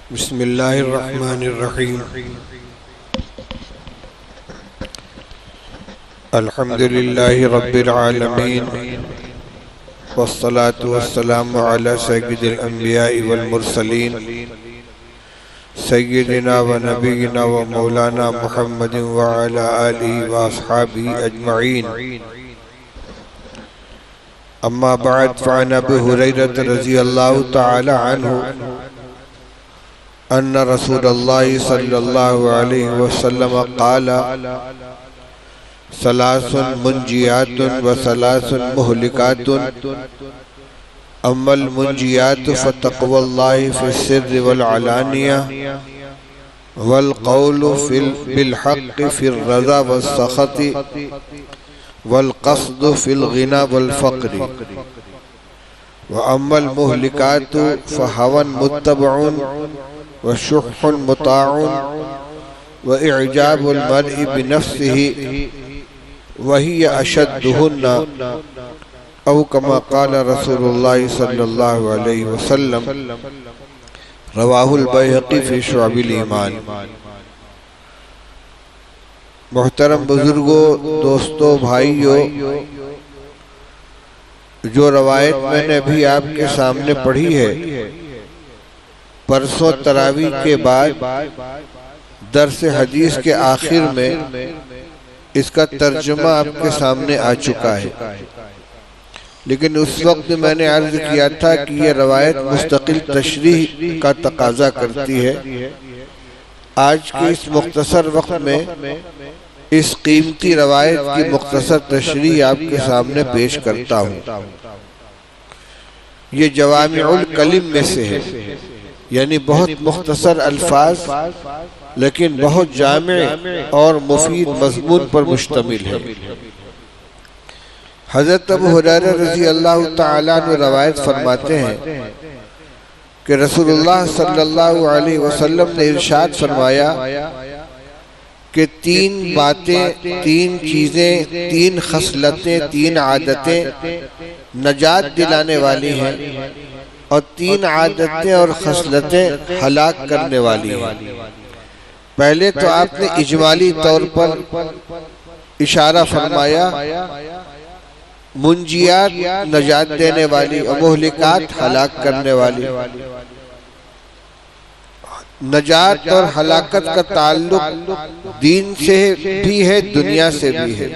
बिस्मिल्लाहिर्रहमानिर्रहीम। अल्हम्दुलिल्लाहि रब्बिल आलमीन वस्सलातु वस्सलामु अला सय्यिदिल अंबिया'i वल मुरसलीन सय्यिदिना व नबीना व मौलाना मुहम्मदिन व अला आलिहि व अस्हाबिहि अजमईन। अम्मा बअद फ़अन अबी हुरैरा रज़ियल्लाहु तआला अन्हु अन्ना रसूलल्लाहि सल्लल्लाहु अलैहि वसल्लम क़ाल सलासुन मुंजियातुन व सलासुन मुहलिकातुन अम्मल मुंजियातु फ़तक़वल्लाहि फ़िस्सिर्रि वल अलानिया वल क़ौलु बिल हक़्क़ि फ़िर रज़ा वस्सख़ति वल क़स्दु फ़िल ग़िना वल फ़क़्रि व अम्मल मुहलिकातु फ़हवन मुत्तबउन व शुह्हुन मुताउन व इअजाबुल मर्इ बिनफ्सिही व हिय अशद्दुहुन्ना औ कमा क़ाल रसूलुल्लाह सल्लल्लाहु अलैहि वसल्लम। रवाहुल बैहक़ी फ़ी शुअबिल ईमान। मोहतरम बुजुर्गों, दोस्तों, भाइयों, जो रवायत मैंने अभी आपके सामने पढ़ी है, परसों तरावी के बाद दर्स हदीस के आखिर में इसका तर्जुमा आपके सामने आ चुका है। लेकिन उस वक्त मैंने अर्ज किया था कि यह रवायत मुस्तकिल तशरीह का तकाजा करती है। आज के इस मुख्तसर वक्त में इस कीमती रवायत की मुख्तसर तशरीह आपके सामने पेश करता हूँ। ये जवामिउल कलिम में से है, यानी बहुत मुख्तसर अल्फाज लेकिन बहुत जामे और मुफीद मज़मून पर मुश्तमिल है। हज़रत अबू हुरैरा रज़ियल्लाहु तआला अन्हु रवायत फरमाते हैं कि रसूलुल्लाह सल्लल्लाहु अलैहि वसल्लम ने इरशाद फरमाया कि तीन बातें, तीन चीज़ें, तीन खसलतें, तीन आदतें नजात दिलाने वाली हैं और तीन आदतें और खसलतें हलाक करने वाली हैं। पहले तो आपने इजमाली तौर पर इशारा फरमाया, मुंजियात नजात देने वाली और मुहलिकात हलाक करने वाली। नजात और हलाकत का ताल्लुक दीन से भी है, दुनिया से भी है।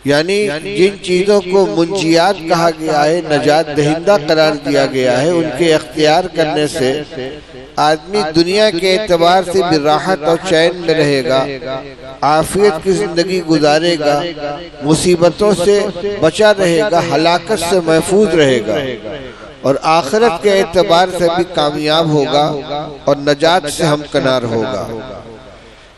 यानी जिन चीज़ों को मुंजियात कहा गया है, नजात दहिंदा करार दिया गया है, उनके इख्तियार करने से आदमी दुनिया के एतबार से भी राहत और चैन में रहेगा, आफियत की जिंदगी गुजारेगा, मुसीबतों से बचा रहेगा, हलाकत से महफूज रहेगा और आखिरत के एतबार से भी कामयाब होगा और नजात से हमकनार होगा।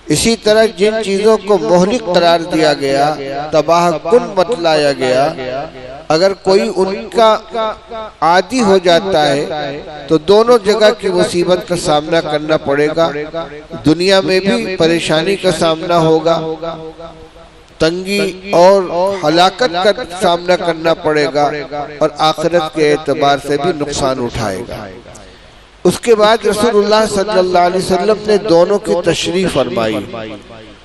इसी तरह जिन चीज़ों को मोहलिक करार दिया गया, तबाह कुन बतलाया गया, अगर कोई उनका आदी हो जाता है तो दोनों जगह की मुसीबत का सामना करना पड़ेगा। दुनिया में भी परेशानी का सामना होगा, तंगी और हलाकत का सामना करना पड़ेगा और आखिरत के एतबार से भी नुकसान उठाएगा। उसके बाद रसूलुल्लाह सल्लल्लाहु अलैहि वसल्लम ने दोनों की तशरीह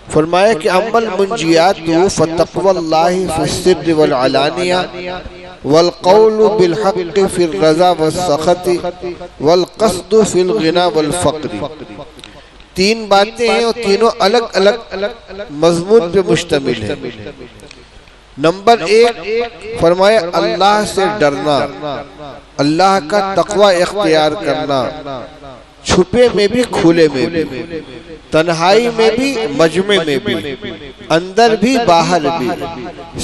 फरमाया कि अम्मल मुंजियातु फ़तक़वल्लाहि फ़िस्सिर्रि वल अलानिया वल क़ौलु बिल हक़्क़ि फ़िर रज़ा वस्सख़ति वल क़स्दु फ़िल ग़िना वल फ़क़्रि। तीन बातें हैं और तीनों अलग अलग मज़मून पे मुश्तमिल है। नंबर एक फरमाया अल्लाह से डरना, अल्लाह का तक़वा इख्तियार करना, छुपे में भी खुले में भी, तन्हाई में भी मजमे में भी, अंदर भी बाहर भी।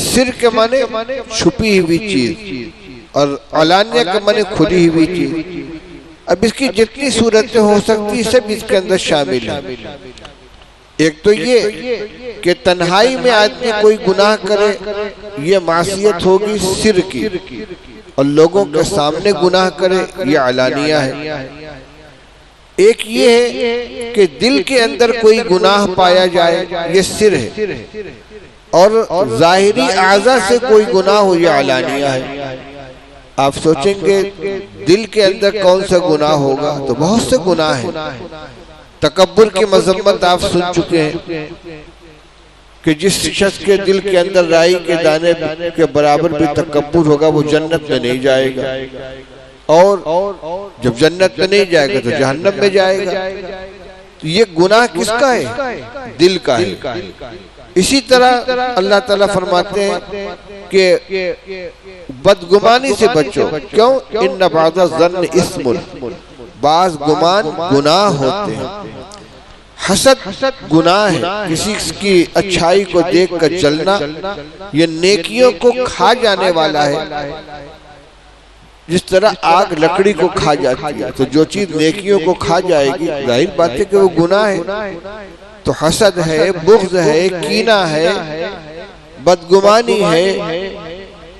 सिर के माने छुपी हुई चीज और अलानिया के माने खुली हुई चीज। अब इसकी जितनी सूरतें हो सकती सब इसके अंदर शामिल है। एक तो ये कि तन्हाई में आदमी कोई गुनाह करे, ये मासियत होगी सिर की, और लोगों के सामने गुनाह करे, ये अलानिया है। एक ये है कि दिल के अंदर कोई गुनाह पाया जाए, ये सिर है, और जाहिरी आज़ा से कोई गुनाह हो, ये अलानिया है। आप सोचेंगे दिल के अंदर कौन सा गुनाह होगा, तो बहुत से गुनाह हैं। तकब्बुर की मजम्मत आप सुन चुके हैं कि जिस शख्स के दिल के अंदर राई के दाने के बराबर भी तकब्बुर होगा वो जन्नत में नहीं जाएगा, और जब जन्नत में नहीं जाएगा तो जहन्नम में जाएगा। तो ये गुनाह किसका है? दिल का है। इसी तरह अल्लाह ताला फरमाते हैं कि बदगुमानी से बचो। क्यों? इन्ना बाज़ ज़न्न इस्मुन, बाज़ गुमान गुनाह होते हैं। हसद गुनाह है, किसी की अच्छाई को देखकर जलना, ये नेकियों को खा जाने वाला है। जिस तरह आग लकड़ी को खा जाती है, तो जो चीज नेकियों को खा जाएगी जाहिर बात है कि वो गुनाह है। तो हसद है, बुग़्ज़ है, कीना है, बदगुमानी है,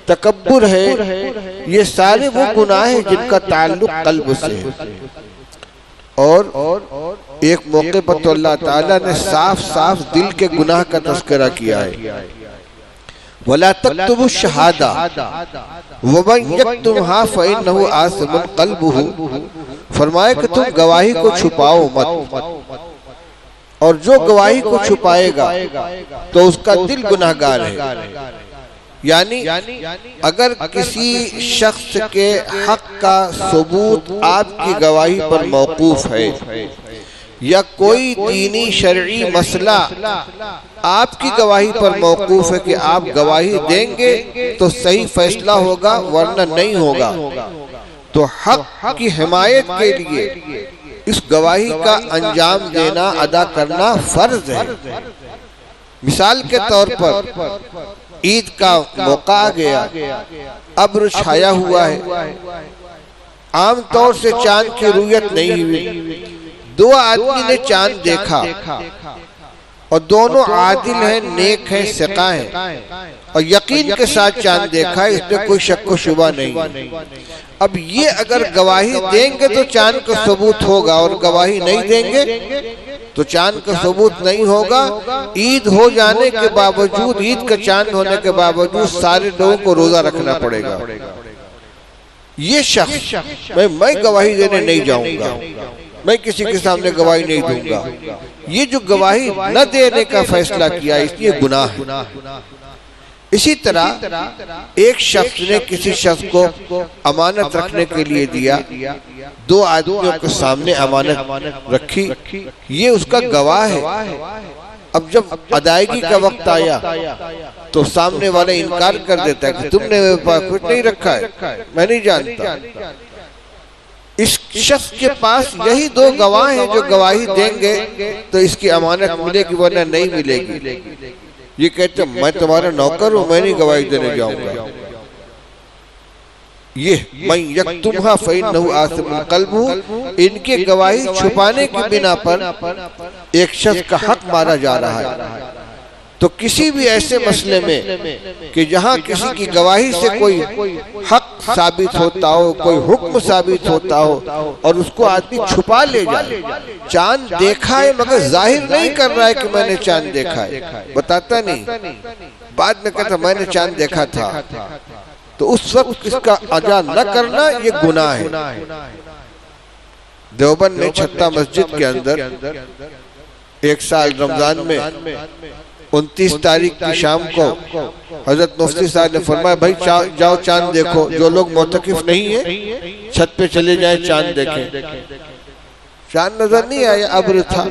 तकब्बुर है, ये सारे वो गुनाह हैं जिनका ताल्लुक कल्ब से है। और एक मौके पर तो अल्लाह ताला ने साफ साफ दिल के गुनाह का तज़किरा किया है। वला तक्तुबु शहादा वमन यक्तुमहा फइन्नहु आसिमुन क़ल्बुहु, फरमाया कि तुम गवाही को छुपाओ मत, और जो गवाही को छुपाएगा तो उसका दिल गुनाहगार है। यानी अगर किसी शख्स के हक का सबूत आपकी गवाही पर मौकूफ है, या कोई दीनी शरई मसला आपकी गवाही पर मौकूफ है कि आप गवाही देंगे तो सही फैसला होगा वरना नहीं होगा, तो हक की हिमायत के लिए इस गवाही का अंजाम देना, अदा करना फर्ज है। मिसाल के तौर पर ईद का मौका आ गया, अब्र छाया हुआ है, आम तौर से चांद की रुयत नहीं हुई। दो आदमी ने चांद देखा और दोनों आदिल हैं, नेक हैं, सिका हैं, और यकीन के साथ चांद देखा है, इसमें कोई शक व शुबा नहीं। अब ये अगर गवाही देंगे तो चांद का सबूत होगा, और गवाही नहीं देंगे तो चांद का सबूत नहीं होगा। ईद हो जाने के बावजूद, ईद का चांद होने के बावजूद सारे लोगों को रोजा रखना पड़ेगा। ये शख्स मैं गवाही देने नहीं जाऊंगा, मैं किसी के सामने गवाही नहीं दूंगा, ये जो गवाही न देने का फैसला किया इसलिए गुनाह है। इसी तरह एक शख्स ने किसी शख्स को अमानत रखने के लिए दिया, दो आदमियों के सामने अमानत रखी, ये उसका गवाह है। अब जब अदायगी का वक्त आया तो सामने वाला इनकार कर देता है कि तुमने मेरे पास कुछ नहीं रखा है, मैं नहीं जानता। इस शख्स के पास यही दो गवाह हैं जो गवाही देंगे तो इसकी अमानत मिलेगी वरना नहीं मिलेगी। ये कहते मैं तुम्हारा नौकर हूं, मैं नहीं गवाही देने जाऊंगा। ये मैं यक्तुमहा फइन्नहु आसिमुन क़ल्बुहु, इनके गवाही छुपाने की बिना पर एक शख्स का हक मारा जा रहा है। तो किसी भी ऐसे मसले में कि जहां किसी की गवाही से कोई हक साबित होता हो, कोई हुक्म साबित होता हो, और उसको आदमी छुपा ले जाए, चांद देखा है मगर जाहिर नहीं कर रहा है कि मैंने चांद देखा है, बताता नहीं, बाद में कहता मैंने चांद देखा था, तो उस वक्त इसका अदा न करना ये गुनाह है। देवबंद में छत्ता मस्जिद के अंदर एक साल रमजान में 29 तारीख की शाम को हजरत मुफ्ती साहब ने फरमाया भाई जाओ चांद देखो, जो लोग मोतकिफ नहीं है छत पे चले जाए चांद देखें। चांद नजर नहीं आया, अब्र था,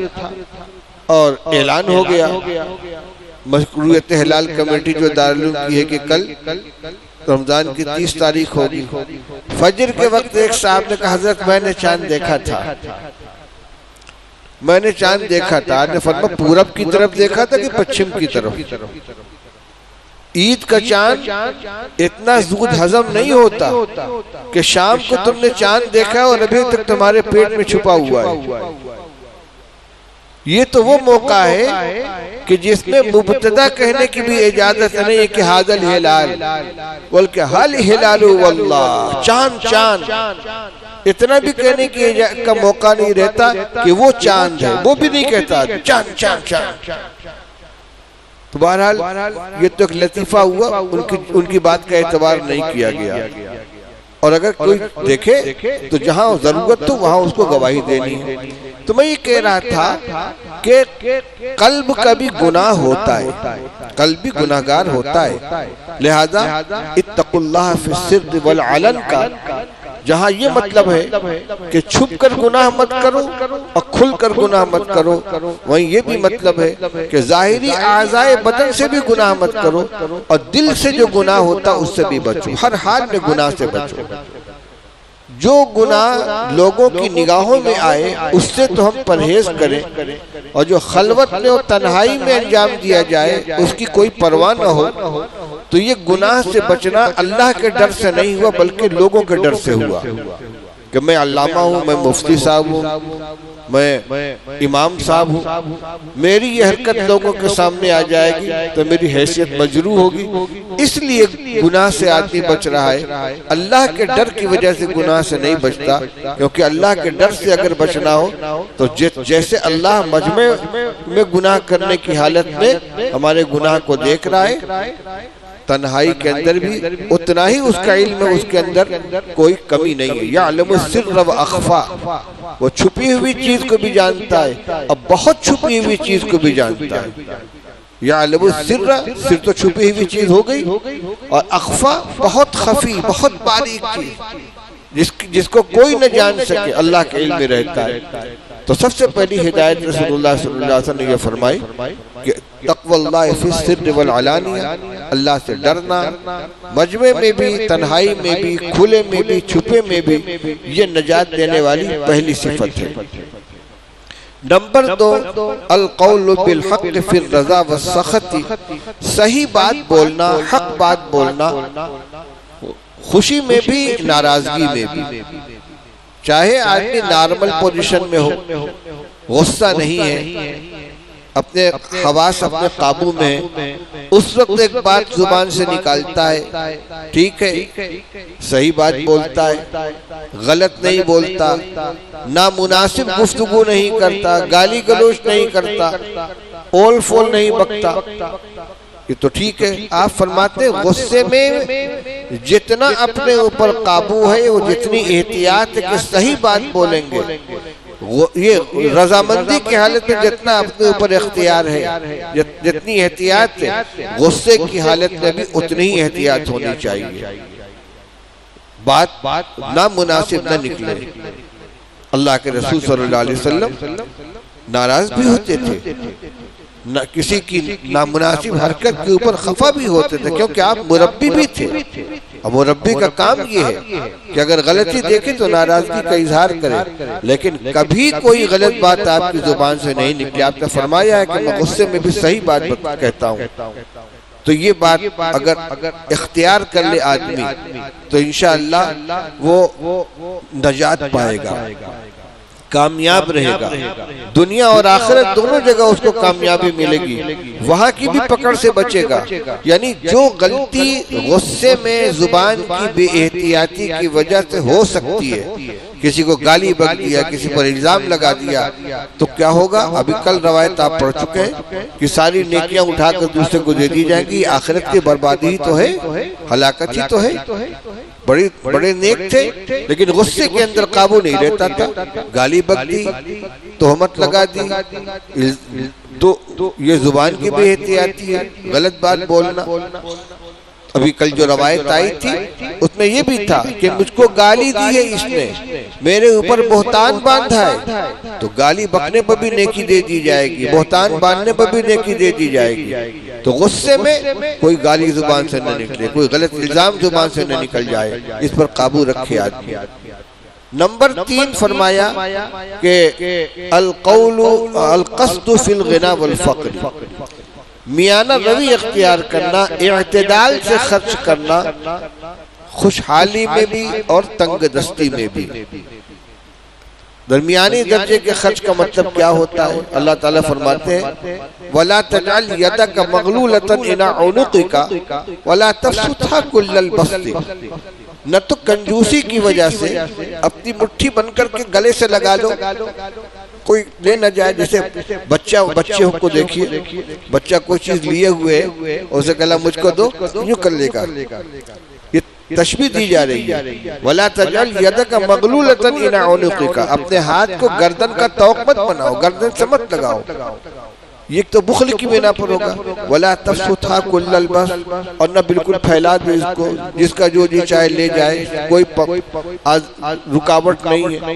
और ऐलान हो गया मशरूयत हिलाल कमेटी जो दारुल की है कि कल रमजान की 30 तारीख होगी। फजर के वक्त एक साहब ने कहा हजरत मैंने चांद देखा था, मैंने चांद देखा था। आपने फरमाया पूरब की तरफ देखा था कि पश्चिम की तरफ? ईद का चांद इतना दूध हजम नहीं होता कि शाम को तुमने चांद देखा और अभी तक तुम्हारे पेट में छुपा हुआ है। ये तो वो मौका है कि जिसमें मुब्तदा कहने की भी इजाजत नहीं है कि हादल हिलाल, बल्कि हल हिलालु वल्लाह, चांद चांद, इतना भी कहने की का मौका नहीं रहता कि वो चांद है, वो भी नहीं कहता चांद चांद चांद। तो बहरहाल ये तो एक लतीफा हुआ, उनकी बात का एतबार नहीं किया गया। और अगर कोई देखे तो जहां जरूरत हो वहां उसको गवाही देनी है। तो मैं ये कह रहा था कि कल्ब का भी गुनाह होता है, कल्ब भी गुनाहगार होता है, लिहाजा इत्तकुल्लाह फी सिर्र वल अलन का जहाँ ये मतलब है कि छुप कर गुनाह मत करो और खुल कर गुनाह मत करो, वहीं ये भी मतलब है कि जाहिरी आज़ाए बदन से भी गुनाह मत करो और दिल से जो गुनाह होता उससे भी बचो, हर हाल में गुनाह से बचो। जो गुनाह लोगों की निगाहों में आए उससे तो हम परहेज करें, और जो खलवत में और तन्हाई में अंजाम दिया जाए उसकी कोई परवाह न हो। तो ये गुनाह से बचना अल्लाह के डर से नहीं हुआ बल्कि लोगों के डर से हुआ कि मैं अल्लामा हूँ, मैं मुफ्ती साहब हूँ, मैं इमाम साहब हूँ, मेरी ये हरकत लोगों के सामने आ जाएगी तो मेरी हैसियत मजरू होगी, इसलिए गुनाह से आदमी बच रहा है। अल्लाह के डर की वजह से गुनाह से नहीं बचता, क्योंकि अल्लाह के डर से अगर बचना हो तो जैसे अल्लाह मजमे में गुनाह करने की हालत में हमारे गुनाह को देख रहा है, तन्हाई के अंदर भी उतना ही उसका इल्म है, उसके अंदर कोई कमी नहीं है। यअलमु सिर्र व अख़फ़ा, वो छुपी हुई चीज को भी जानता है और बहुत छुपी हुई चीज को भी जानता है। यअलमु सिर्र, सिर तो छुपी हुई चीज हो गई, और अख़फ़ा बहुत खफी, बहुत बारीक चीज जिसको कोई न जान सके, अल्लाह के इल्म में रहता है। तो सबसे पहली हिदायत रसूलुल्लाह सल्लल्लाहु अलैहि वसल्लम ने ये फरमाई कि तक़वल्लाह फी सिर्र वल अलानिया, अल्लाह से डरना मजमे में भी, तन्हाई में भी, खुले में भी, छुपे में भी, ये नजात देने वाली पहली सिफत है। नंबर 2, अल क़ौलु बिल हक़्क़ फिर रज़ा व सख़ती, सही बात बोलना, हक बात बोलना, खुशी में भी नाराजगी में भी। चाहे आदमी नॉर्मल पोजीशन में हो, गुस्सा नहीं है, अपने हवास अपने काबू में, उस वक्त एक बात जुबान से निकालता है, ठीक है, सही बात बोलता है, गलत नहीं बोलता, नामुनासिब गुफ्तगू नहीं करता, गाली गलोच नहीं करता, ओल फोल नहीं बकता, ये तो ठीक है। आप फरमाते गुस्से में जितना अपने ऊपर काबू है, वो जितनी एहतियात है कि सही बात बोलेंगे, ये रजामंदी की हालत में जितना अपने ऊपर इख्तियार है, जितनी एहतियात है, गुस्से की हालत में भी उतनी ही एहतियात होनी चाहिए, बात ना मुनासिब ना निकले। अल्लाह के रसूल सल्लल्लाहु अलैहि वसल्लम नाराज भी होते थे, न किसी की नामुनासिब हरकत के ऊपर खफा भी होते थे, क्योंकि आप मुरब्बी भी थे। अब मुरब्बी का काम ये है कि अगर गलती देखे तो नाराजगी का इजहार करे, लेकिन कभी कोई गलत बात आपकी जुबान से नहीं निकली। आपने फरमाया है कि मैं गुस्से में भी सही बात कहता हूँ। तो ये बात अगर इख्तियार कर ले आदमी तो इंशाअल्लाह वो नजात पाएगा, कामयाब रहेगा, दुनिया और आखिरत दोनों जगह उसको कामयाबी मिलेगी, वहां की भी पकड़ से बचेगा। यानी जो गलती गुस्से में जुबान की बेएहतियाती की वजह से हो सकती है, किसी को गाली बक दिया, किसी पर इल्जाम लगा दिया, तो क्या होगा? अभी कल रवायत आप पढ़ चुके हैं कि सारी नेकियां उठाकर दूसरे को दे दी जाएंगी। आखिरत की बर्बादी ही तो है, हलाकत ही तो है। बड़े नेक थे लेकिन गुस्से के अंदर काबू नहीं रहता था, गाली बक दी, तोहमत लगा दी, तो ये जुबान की बेएहतियाती है, गलत बात बोलना। अभी कल जो रवायत आई थी उसमें ये भी था कि मुझको गाली दी है इसने, मेरे ऊपर बोहतान बांधा है, तो गाली बकने पर भी नेकी दे दी जाएगी, बोहतान बांधने पर भी नेकी दे दी जाएगी। तो गुस्से में कोई गाली जुबान से न निकले, कोई गलत इल्जाम जुबान से न निकल जाए, इस पर काबू रखे आदमी। नंबर 3 फरमाया कि अल क़ौलु अल क़स्दु फिल गिना वल फ़क़्र, मियाना रवि इख्तियार करना, इअ्तिदाल से खर्च करना, खुशहाली में भी और तंगदस्ती में भी। दरमियानी दर्जे के खर्च का मतलब क्या होता है? अल्लाह ताला फरमाते हैं वला तजअल यदका मगलूलतन इला उनुक़िका वला तबसुतहा कुल्लल बस्ति, न तो कंजूसी की वजह से अपनी मुट्ठी बनकर के गले से लगा लो, कोई ले न जाए। जैसे बच्चे को देखिए, बच्चा कोई चीज लिए हुए है, उसे गला मुझको दो, यूं कर लेगा, तशबीह दी जा रही है। वला तजअल यदका मगलूलतन इला उनुक़िका, अपने हाथ को गर्दन का तौक मत बनाओ, गर्दन से मत लगाओ, ये तो बुखल की बिना पर होगा। वला तबसुतहा कुल्लल बस, और न बिल्कुल फैला दो इसको, जिसका जो जी चाहे ले जाए, कोई रुकावट नहीं है।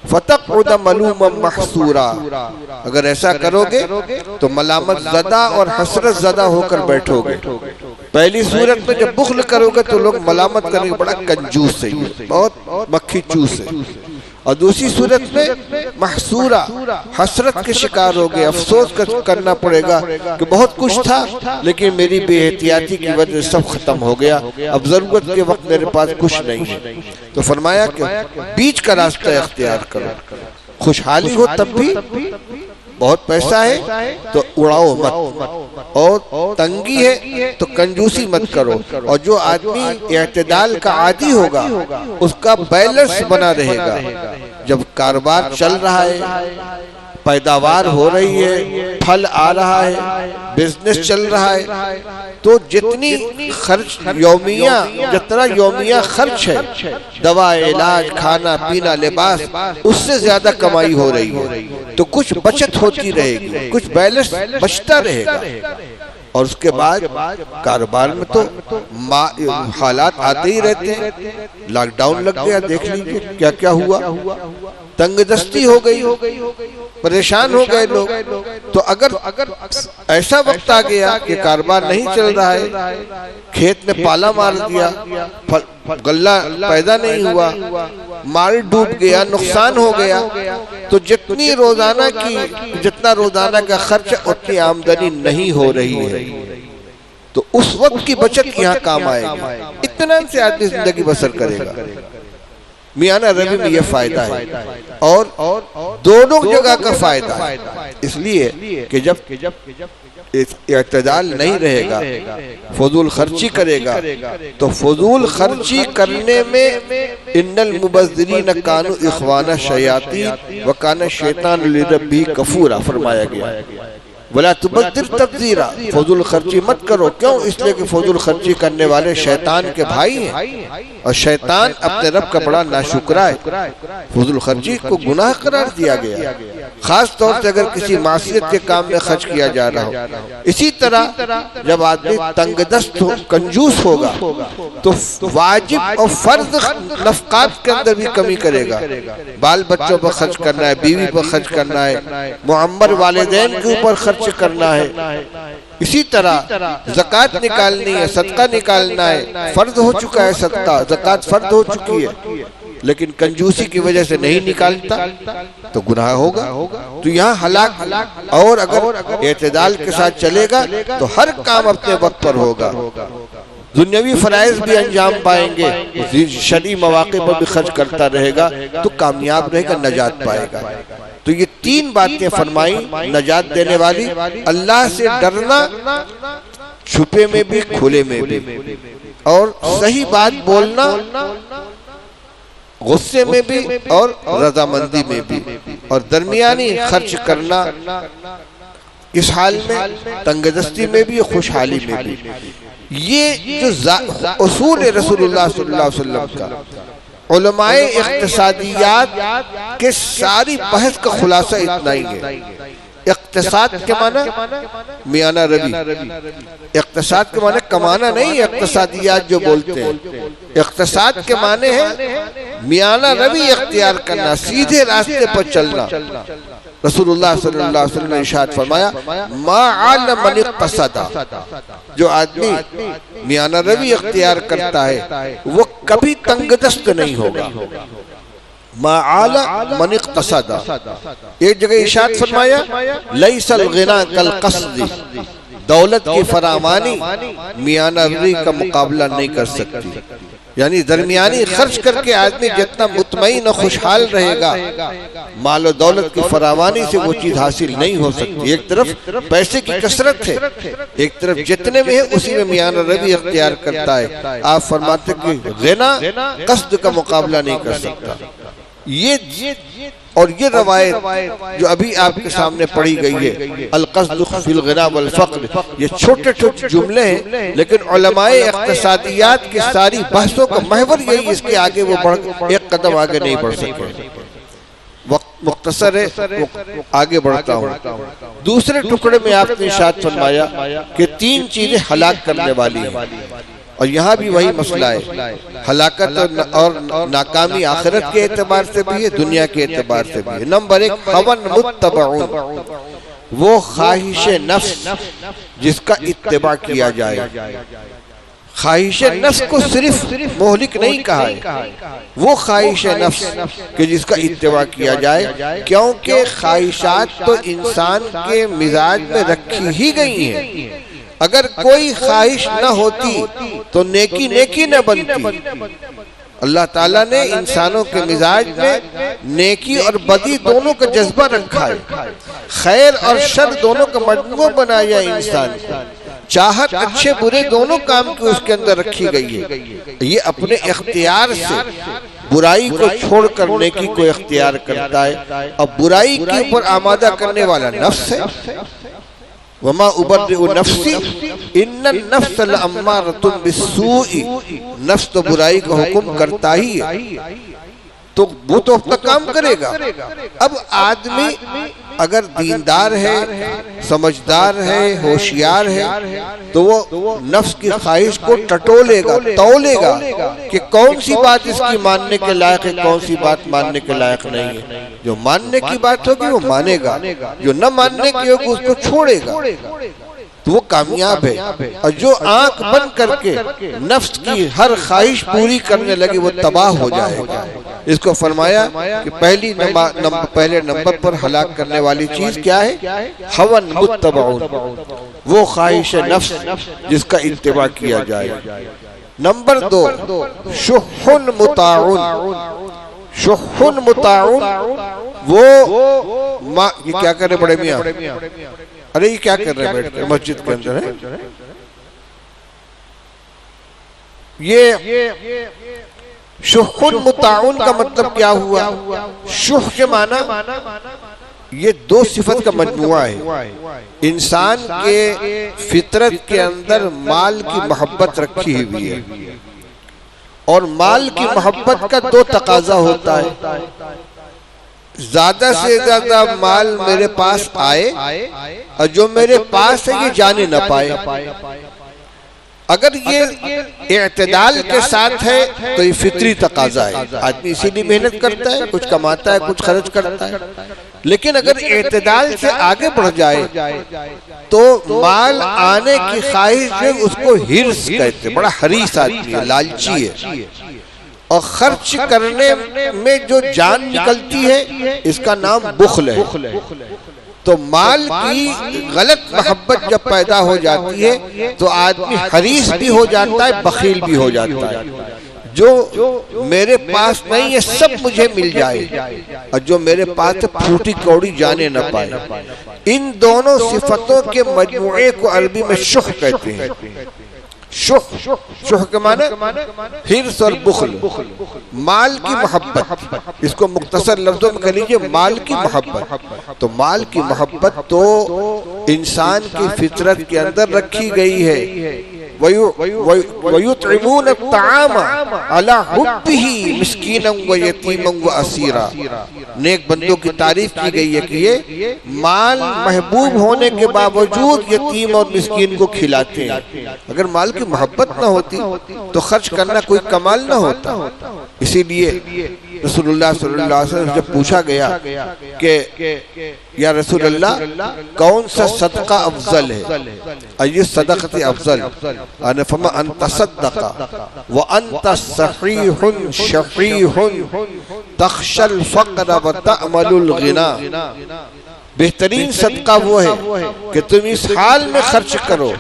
फतक़उद मलूमम महसूरा, अगर ऐसा करोगे तो मलामत ज़दा और हसरत ज़दा होकर बैठोगे। पहली सूरत में जब बुखल करोगे तो लोग मलामत करेंगे, बड़ा कंजूस है, बहुत मक्खी चूस है। और दूसरी सूरत में महसूरा, हसरत के शिकार हो गए, अफसोस करना पड़ेगा कि बहुत कुछ था लेकिन मेरी बेहतियाती की वजह से सब खत्म हो गया, अब जरूरत के वक्त मेरे पास कुछ नहीं है। तो फरमाया कि बीच का रास्ता इख्तियार करो, खुशहाली हो तब भी, बहुत पैसा है तो उड़ाओ मत, और तंगी है तो कंजूसी मत करो। और जो आदमी इत्तेदाल का आदी होगा उसका बैलेंस बना रहेगा। जब कारोबार चल रहा है, पैदावार हो रही है, फल आ रहा है, बिजनेस चल रहा है, तो जितनी खर्च जितना यौमिया खर्च है, दवा, इलाज, खाना पीना, लिबास, उससे ज्यादा कमाई हो रही है, तो कुछ बचत होती रहेगी, कुछ बैलेंस बचता रहेगा। और उसके बाद कारोबार में तो हालात आते ही रहते हैं। लॉकडाउन लग गया, देख लीजिए क्या क्या हुआ, तंगदस्ती हो गई, परेशान हो गए लोग। तो अगर ऐसा वक्त आ गया कि कारोबार नहीं चल रहा है, खेत में पाला मार दिया, गल्ला पैदा नहीं हुआ, माल डूब गया, नुकसान हो गया, तो जितना रोजाना का खर्च उतनी आमदनी नहीं हो रही है, तो उस वक्त की बचत यहाँ काम आएगी। इत्मीनान से आदमी जिंदगी बसर करेगा। मियाना रवि में यह फायदा है, और दोनों जगह का फायदा है। इसलिए कि जब इत्तेदाल नहीं रहेगा, फजूल खर्ची करेगा, तो फजूल खर्ची करने में इन्नल मुबज़्ज़िरीन कानू इख़वाना शयातीन व काना शैतान लिरब्बिही कफूरा फरमाया गया। वला तुबद्दिर तब्दीरा, फजूल खर्ची मत करो। क्यों? इसलिए कि फजूल खर्ची करने वाले शैतान के भाई हैं, और शैतान अपने रब का बड़ा नाशुक्रा है। फजूल खर्ची को गुनाह करार दिया गया, खास तौर से अगर किसी मासियत के काम में खर्च किया जा रहा हो। इसी तरह जब आदमी तंगदस्त हो, कंजूस होगा, तो वाजिब और फर्ज नफकात के अंदर भी कमी करेगा। बाल बच्चों पर खर्च करना है, बीवी पर खर्च करना है, मुअम्मर वालिदैन के ऊपर खर्च करना है। इसी तरह ज़कात निकालनी है, सदका निकालना है, फर्ज हो चुका है सदका, ज़कात फर्ज हो चुकी है, लेकिन कंजूसी की वजह से नहीं निकालता तो गुनाह होगा। तो यहाँ हलाक, और अगर एतदाल के साथ चलेगा तो हर काम अपने वक्त पर होगा, दुनियावी फराइज भी अंजाम पाएंगे, शरई मौके पर भी खर्च करता रहेगा तो कामयाब रहेगा, नजात पाएगा। तो ये तीन बातें फरमाई नजात देने वाली, अल्लाह से डरना छुपे में भी खुले में भी, और सही बात बोलना गुस्से में भी और रजामंदी में भी, और दरमियानी खर्च करना इस हाल में, तंगदस्ती में भी, खुशहाली में भी। ये जो उसूल है रसूलुल्लाह सल्लल्लाहु अलैहि वसल्लम का, उलमाए इख्तिसादियात के सारी बहस का खुलासा इतना ही है। इख्तिसाद के माना मियाना रवि, इख्तिसाद के माने कमाना नहीं, इख्तिसादियात जो बोलते हैं, इख्तिसाद के माने है मियाना रवि इख्तियार करना, सीधे रास्ते पर चलना। रसूलुल्लाह सल्लल्लाहु अलैहि वसल्लम ने इरशाद फरमाया, मा आल मन इक़्तसदा, जो आदमी मियाना रवि इख्तियार करता है वो कभी तंगदस्त नहीं होगा। मा आला मन इक़्तसदा, एक जगह इरशाद फरमाया, लैसल गिना कल क़स्द, दौलत की फरावानी मियाना रवि का मुकाबला नहीं कर सकती। यानी दरमियानी खर्च करके आदमी जितना मुतमईन और खुशहाल रहेगा, माल दौलत की फरावानी से वो चीज हासिल नहीं हो सकती। एक तरफ पैसे की कसरत है, एक तरफ जितने में है उसी में मियाना रवि इख्तियार करता है। आप फरमाते कि गिना कस्द का मुकाबला नहीं कर सकता। ये और ये रवायत जो अभी आपके सामने पढ़ी गई है, अल-क़स्द फ़िल ग़िना वल फ़क़्र, ये छोटे छोटे जुमले हैं, लेकिन उलमाए इक़्तिसादियात की सारी बहसों का महवर यही, इसके आगे वो बढ़ एक कदम आगे नहीं बढ़ सके। वक्त मुख्तसर है, आगे बढ़ता हूँ। दूसरे टुकड़े में आपने इरशाद फरमाया कि 3 चीजें हलाक करने वाली हैं, और यहाँ भी वही मसला है, हलाकत और नाकामी आखिरत के एतबार से भी है, दुनिया के एतबार से भी है। नंबर 1, हवन मुत्तबऊन, वो ख्वाहिश नफ्स जिसका इत्तिबा किया जाए। ख्वाहिश नफ्स को सिर्फ मोहलिक नहीं कहा है, वो ख्वाहिश नफ्स कि जिसका इत्तिबा किया जाए, क्योंकि ख्वाहिशात तो इंसान के मिजाज में रखी ही गई हैं। अगर कोई ख्वाहिश न होती तो नेकी नेकी न बनती। अल्लाह ताला ने इंसानों के मिजाज में नेकी और बदी दोनों का जज्बा रखा है, खैर और शर दोनों का मजमू बनाया इंसान। चाहत अच्छे बुरे दोनों काम की उसके अंदर रखी गई है। ये अपने इख्तियार से बुराई को छोड़कर नेकी को इख्तियार करता है, और बुराई के ऊपर आमादा करने वाला नफ्स है। वमा उबर्रिउ नफ्सी इन्नन नफ्स लअम्मारतुन बिस्सूई, नफ्स तो बुराई का हुक्म करता ही है, तो वो तो अपना काम करेगा। अब आदमी अगर दीनदार है, समझदार है, होशियार है, तो वो नफ्स की ख्वाहिश को टटोलेगा, तौलेगा कि कौन सी बात इसकी मानने के लायक है, कौन सी बात मानने के लायक नहीं है। जो मानने की बात होगी वो मानेगा, जो न मानने की होगी उसको छोड़ेगा, तो वो कामयाब है। और जो आंख बंद करके नफ्स की हर ख्वाहिश पूरी करने लगे वो तबाह हो जाएगा। इसको फरमाया कि पहले नंबर पर हलाक करने वाली चीज क्या है? हवन मुत्तबऊन, वो ख्वाहिश नफ्स जिसका इत्तिबा किया जाए। नंबर 2, शुहुन मुताउन, शुहुन मुताउन, वो ये क्या करे बड़े मियां? अरे ये क्या कर रहे हैं बैठ कर मस्जिद के अंदर है? ये शुहुन मुताउन का मतलब क्या हुआ? शुह के माना ये 2 सिफत का मजमुआ है। इंसान के फितरत के अंदर माल की मोहब्बत रखी हुई है, और माल की मोहब्बत का 2 तकाजा होता है, ज्यादा से ज्यादा माल मेरे पास आए, और जो मेरे पास है ये जाने न पाए। अगर ये इत्तेदाल के साथ है तो ये फितरी तकाजा है, आदमी इसीलिए मेहनत करता है, कुछ कमाता है, कुछ खर्च करता है। लेकिन अगर इत्तेदाल से आगे बढ़ जाए तो माल आने की ख्वाहिश में उसको हिर्स कहते, बड़ा हरीस आदमी है, लालची है, और खर्च करने में जो जान निकलती है इसका नाम बुख्ल है। तो माल की गलत मोहब्बत जब पैदा हो जाती है तो आदमी हरीस भी हो जाता है, बखील भी हो जाता है। जो मेरे पास नहीं है सब मुझे मिल जाए, और जो मेरे पास फूटी कौड़ी जाने न पाए। इन दोनों सिफतों के मजमुए को अरबी में शुह कहते हैं। शुह, शुह के माने हिर्स और बुख्ल, माल की मोहब्बत। इसको मुख्तसर लफ्जों में कह लीजिए माल की मोहब्बत। तो माल की मोहब्बत तो इंसान की फितरत के अंदर रखी गई है। वयुतइमून अत्ताम अला हुब्बिही मिस्कीनन व यतीमन व असीरा। नेक बंदों की तारीफ की गई है कि ये माल महबूब होने के बावजूद यतीम और मिस्कीन को खिलाते हैं। अगर माल की मोहब्बत न होती तो खर्च करना कोई कमाल न होता। इसीलिए रसूलुल्लाह सल्लल्लाहु अलैहि वसल्लम जब पूछा गया कि या रसूलल्लाह कौन सा सदका अफजल है, अय्यु सदक़ती अफजल, अन फमा अंत सद्दक़ा व अंत सहीहुन शहीहुन तख्शल फ़क़्र व तअमलुल गिना। बेहतरीन सदका वो है कि तुम इस हाल में खर्च करो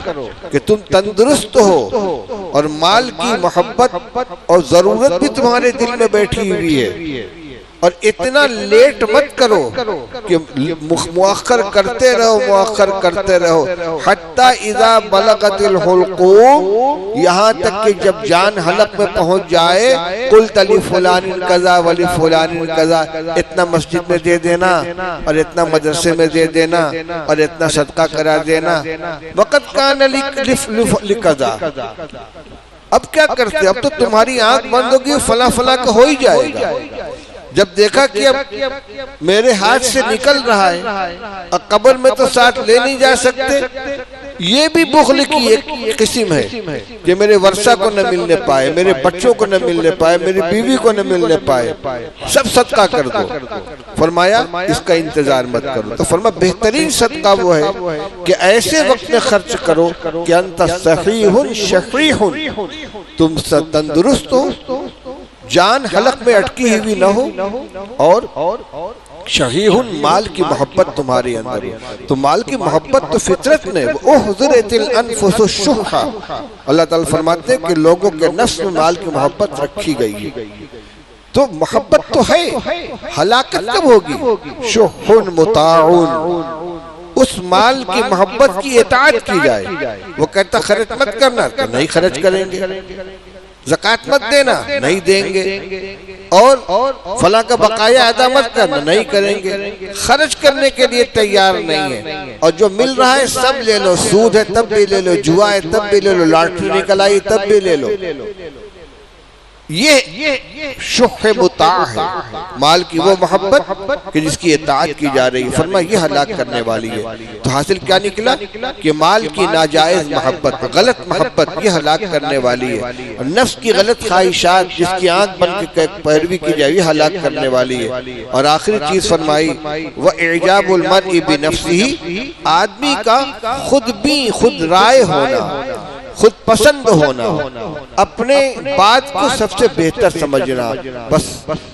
कि तुम तंदुरुस्त हो और माल की मोहब्बत और जरूरत भी तुम्हारे दिल में बैठी हुई है, और इतना लेट मत करो कि मुअख्खर करते रहो हत्ता इज़ा बलगतिल हुल्क़ूम, यहाँ तक कि जब जान हलक में पहुंच जाए, कुल तली फुलान कज़ा वली फुलान कज़ा, इतना मस्जिद में दे देना और इतना मदरसे में दे देना और इतना सदका करा देना, वक़त कान लिकज़ा। अब क्या करते, अब तो तुम्हारी आंख बंद होगी, फला फला का हो ही जाएगा। जब देखा कि अब मेरे हाथ से निकल रहा है, अब कब्र में तो साथ ले नहीं जा सकते, ये भी बुख़्ल की एक किस्म है कि मेरे वर्षा को न मिलने पाए, मेरे बच्चों को न मिलने पाए, मेरी बीवी को न मिलने पाए, सब सदका कर दो। फरमाया इसका इंतजार मत करो। तो फरमा बेहतरीन सदका वो है कि ऐसे वक्त में खर्च करो कि अंत सहीहुन शफ़ीहुन, तुम तंदुरुस्त हो, जान हलक में अटकी हुई न हो, और शहीहुन माल की मोहब्बत तुम्हारे अंदर हो। तो माल की मोहब्बत तो फितरत ने, उहज़िरतिल अनफुसु शुहा, अल्लाह ताला फरमाते हैं कि लोगों के नफ्स में माल की मोहब्बत रखी गई है। तो मोहब्बत तो है, हलाकत कब होगी? शुहुन मुताउन, उस माल की मोहब्बत की इताअत की जाए। वो कहता खर्च मत करना, तो नहीं खर्च करेंगे, ज़कात मत देना, नहीं देंगे, और फला का बकाया अदा मत करना, नहीं करेंगे, खर्च करने के लिए तैयार नहीं है। और जो मिल रहा है सब ले लो, सूद है तब भी ले लो, जुआ है तब भी ले लो, लॉटरी निकल आई तब भी ले लो। ये शुह मुता है, माल की वो मोहब्बत कि जिसकी इताअत की जा रही है। फरमा ये हलाक करने वाली है। तो हासिल क्या निकला कि माल की नाजायज मोहब्बत, गलत मोहब्बत, ये हलाक करने वाली है। नफ्स की गलत ख्वाहिशात जिसकी आंख बन के पैरवी की जाए, ये हलाक करने वाली है। और आखिरी चीज फरमाई व इजाबुल मर्इ बिनफ्सिही, आदमी का खुद राय होना, खुद पसंद होना, अपने बात को सबसे बेहतर समझना। बस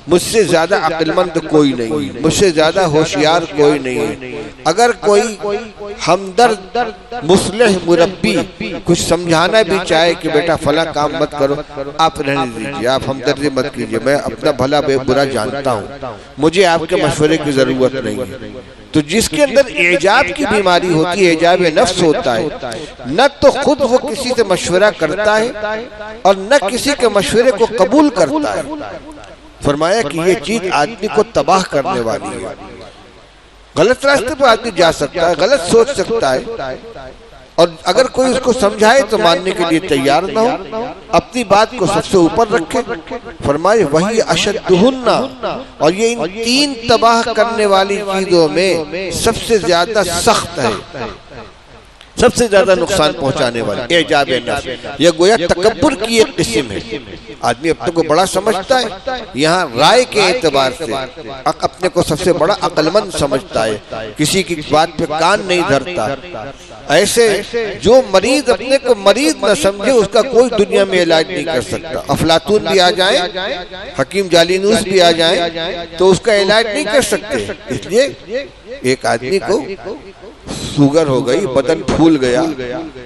मुझसे ज्यादा अक्लमंद कोई नहीं, मुझसे ज्यादा होशियार कोई नहीं है। अगर कोई हमदर्द मुस्लिह मुरब्बी कुछ समझाना भी चाहे कि बेटा फला काम मत करो, आप रहने दीजिए, आप हमदर्दी मत कीजिए, मैं अपना भला बुरा जानता हूँ, मुझे आपके मशवरे की जरूरत नहीं है। तो जिसके अंदर एजाब की बीमारी होती है, एजाब नफ्स होता है, न तो खुद वो किसी से मशवरा करता है और न किसी के मशवरे को कबूल करता है। फरमाया कि ये चीज आदमी को तबाह करने वाली है। गलत रास्ते पर आदमी जा सकता है, गलत सोच सकता है, और अगर कोई उसको समझाए तो मानने के लिए तैयार न हो, अपनी बात को सबसे ऊपर रखे। फरमाए वही अशद्दुहुन्ना, और ये इन तीन तबाह करने वाली चीजों में सबसे ज्यादा सख्त है, सबसे ज्यादा नुकसान पहुंचाने वाली एजाब नफ्स। यह गोया तकब्बुर की एक किस्म है। आदमी अपने को बड़ा समझता है, यहाँ राय के एतबार से अपने को सबसे बड़ा अक्लमंद समझता है, किसी की बात पे कान नहीं धरता। ऐसे जो मरीज अपने को मरीज न समझे, उसका कोई दुनिया में इलाज नहीं कर सकता। अफलातून भी आ जाए, हकीम जालिनूस भी आ जाए, तो उसका इलाज नहीं कर सकते। इसलिए एक आदमी को शुगर हो गई, बदन फूल गया,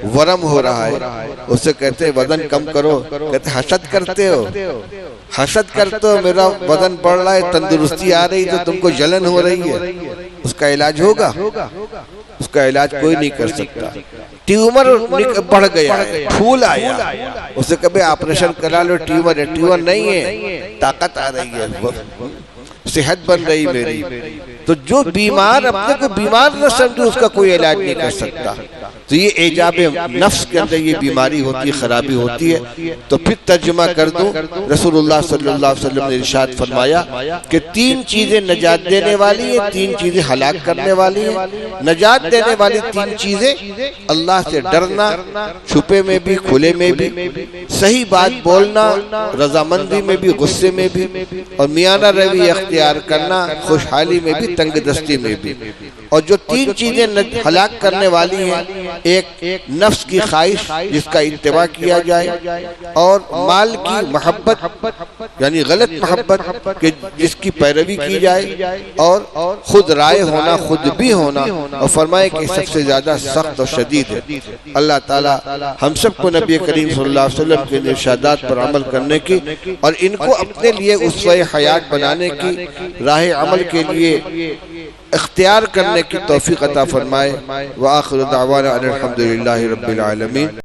वरम हो रहा है, उससे कहते हैं वजन कम करो, कहते हसद करते हो, हसद करते हो, मेरा वजन बढ़ रहा है, तंदुरुस्ती आ रही तो तुमको जलन हो रही है, उसका इलाज होगा? उसका इलाज कोई नहीं कर सकता। ट्यूमर बढ़ गया है, फूल आया, उसे कभी ऑपरेशन करा लो, ट्यूमर है, ट्यूमर नहीं है, ताकत आ रही है, सेहत बन रही मेरी। तो जो बीमार अपने को बीमार न समझे, उसका कोई इलाज नहीं कर सकता। तो ये एजाबे नफ्स के अंदर ये बीमारी होती है, खराबी होती है। तो फिर तर्जुमा कर दूं, रसूलुल्लाह सल्लल्लाहु अलैहि वसल्लम ने इरशाद फरमाया कि तीन चीजें नजात देने वाली है, तीन चीजें हलाक करने वाली है। नजात देने वाली तीन चीजें, अल्लाह से डरना, छुपे में भी खुले में भी, सही बात बोलना, रजामंदी में भी गुस्से में भी, और मियाना रवैया इख्तियार करना, खुशहाली में भी तंगदस्ती में भी। और जो तीन चीजें हलाक करने वाली हैं, एक नफ्स की ख्वाहिश जिसका इत्तिबा किया जाए, और माल की मोहब्बत यानी गलत मोहब्बत कि जिसकी पैरवी की जाए, और खुद राय होना, खुद भी होना। और फरमाए कि सबसे ज्यादा सख्त और शदीद है। अल्लाह ताला हम सबको नबी करीम सल्लल्लाहु अलैहि वसल्लम के इरशादात पर अमल करने की और इनको अपने लिए उसवे हयात बनाने की, राह अमल के लिए इख्तियार करने की तौफीक अता फरमाए। व आखिर दावाना अनिल हम्दुलिल्लाहि रब्बिल आलमीन।